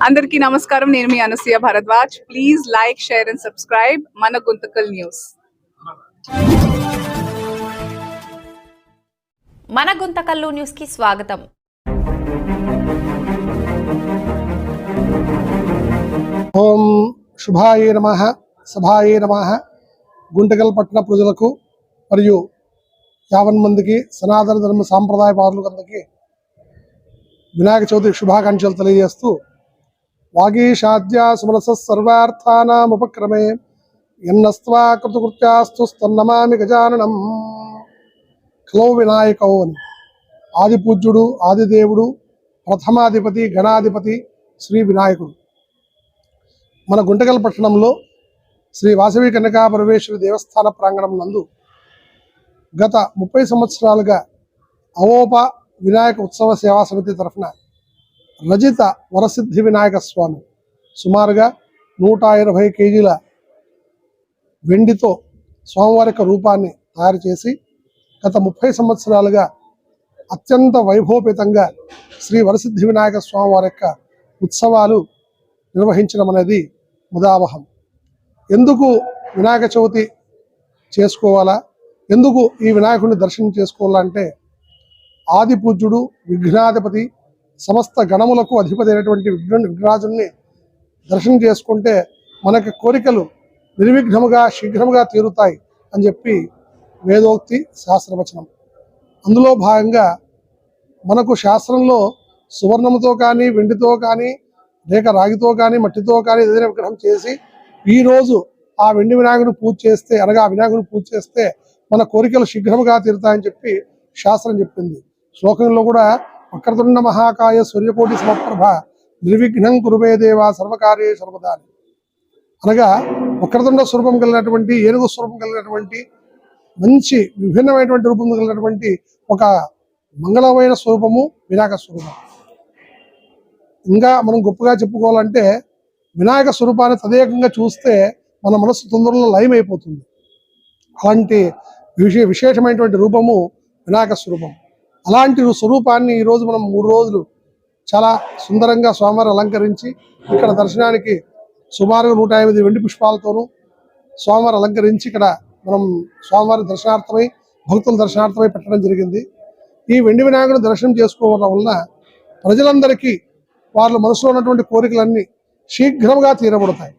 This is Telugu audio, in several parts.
అందరికీ నమస్కారం. నేను మీ Anasuya Bharadwaj. Please like, share and subscribe మన గుంతకల్ న్యూస్. మన గుంతకల్లు న్యూస్ కి స్వాగతం. ఓం శుభాయ నమః, సభాయ నమః. గుంటకల్ పట్టణ ప్రజలకు మరియు 50 మందికి సనాతన ధర్మ సాంప్రదాయ పాలకులందరికీ వినాయక చవితి శుభాకాంక్షలు తెలియజేస్తూ, వాగీషాద్య సుమనస సర్వార్థానాముపక్రమే ఎన్నస్త్వా కృతకృత్యాస్తు స్తన్నమామి గజాననం. ఖలో వినాయకో అని ఆది పూజ్యుడు, ఆదిదేవుడు, ప్రథమాధిపతి, గణాధిపతి శ్రీ వినాయకుడు మన గుంటకల్ పట్టణంలో శ్రీ వాసవి కన్యకా పరమేశ్వరి దేవస్థాన ప్రాంగణం నందు గత 30 సంవత్సరాలుగా అవోప వినాయక ఉత్సవ సేవా సమితి తరఫున రజిత వరసిద్ధి వినాయక స్వామి సుమారుగా 180 కేజీల వెండితో స్వామివారి యొక్క రూపాన్ని తయారు చేసి గత 30 సంవత్సరాలుగా అత్యంత వైభవపేతంగా శ్రీ వరసిద్ధి వినాయక స్వామివారి యొక్క ఉత్సవాలు నిర్వహించడం అనేది ముదావహం. ఎందుకు వినాయక చవితి చేసుకోవాలా, ఎందుకు ఈ వినాయకుడిని దర్శనం చేసుకోవాలంటే, ఆది పూజ్యుడు, విఘ్నాధిపతి, సమస్త గణములకు అధిపతి అయినటువంటి విఘ్నరాజుని దర్శనం చేసుకుంటే మనకి కోరికలు నిర్విఘ్నముగా శీఘ్రముగా తీరుతాయి అని చెప్పి వేదోక్తి, శాస్త్రవచనం. అందులో భాగంగా మనకు శాస్త్రంలో సువర్ణముతో కానీ, వెండితో కానీ, లేక రాగితో కానీ, మట్టితో కానీ ఏదైనా విగ్రహం చేసి ఈరోజు ఆ వెండి వినాయకుడిని పూజ చేస్తే, అనగా వినాయకుడిని పూజ చేస్తే మన కోరికలు శీఘ్రముగా తీరుతాయని చెప్పి శాస్త్రం చెప్పింది. శ్లోకంలో కూడా వక్రతుండ మహాకాయ సూర్యకోటి సమప్రభ నిర్విఘ్నం కురుమే దేవా సర్వకార్యే సర్వదా. అనగా వక్రతుండ స్వరూపం కలిగినటువంటి, ఏనుగు స్వరూపం కలిగినటువంటి, మంచి విభిన్నమైనటువంటి రూపం కలిగినటువంటి ఒక మంగళమైన స్వరూపము వినాయక స్వరూపం. ఇంకా మనం గొప్పగా చెప్పుకోవాలంటే వినాయక స్వరూపాన్ని తదేకంగా చూస్తే మన మనసు తొందరలో లయం అయిపోతుంది. అలాంటి విశేషమైనటువంటి రూపము వినాయక స్వరూపం. అలాంటి స్వరూపాన్ని ఈరోజు మనం 3 రోజులు చాలా సుందరంగా స్వామివారి అలంకరించి ఇక్కడ దర్శనానికి సుమారుగా 150 వెండి పుష్పాలతోనూ స్వామివారి అలంకరించి ఇక్కడ మనం స్వామివారి దర్శనార్థమై, భక్తుల దర్శనార్థమై పెట్టడం జరిగింది. ఈ వెండి వినాయకుడిని దర్శనం చేసుకోవడం వలన ప్రజలందరికీ వాళ్ళ మనసులో ఉన్నటువంటి కోరికలన్నీ శీఘ్రంగా తీరబడతాయి.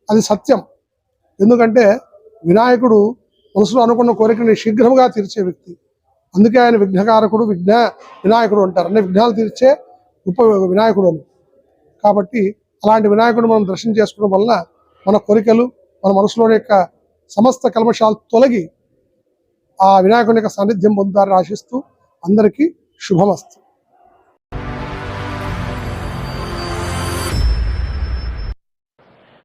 అది సత్యం. ఎందుకంటే వినాయకుడు మనసులో అనుకున్న కోరికని శీఘ్రంగా తీర్చే వ్యక్తి. అందుకే ఆయన విఘ్నకారకుడు, వినాయకుడు అంటారు. అన్ని విఘ్నాలు తీర్చే గొప్ప వినాయకుడు అని. కాబట్టి అలాంటి వినాయకుడు మనం దర్శనం చేసుకోవడం వలన మన కోరికలు, మన మనసులోని యొక్క సమస్త కల్మషాలు తొలగి ఆ వినాయకుని యొక్క సాన్నిధ్యం పొందుతారని ఆశిస్తూ అందరికీ శుభమస్తు.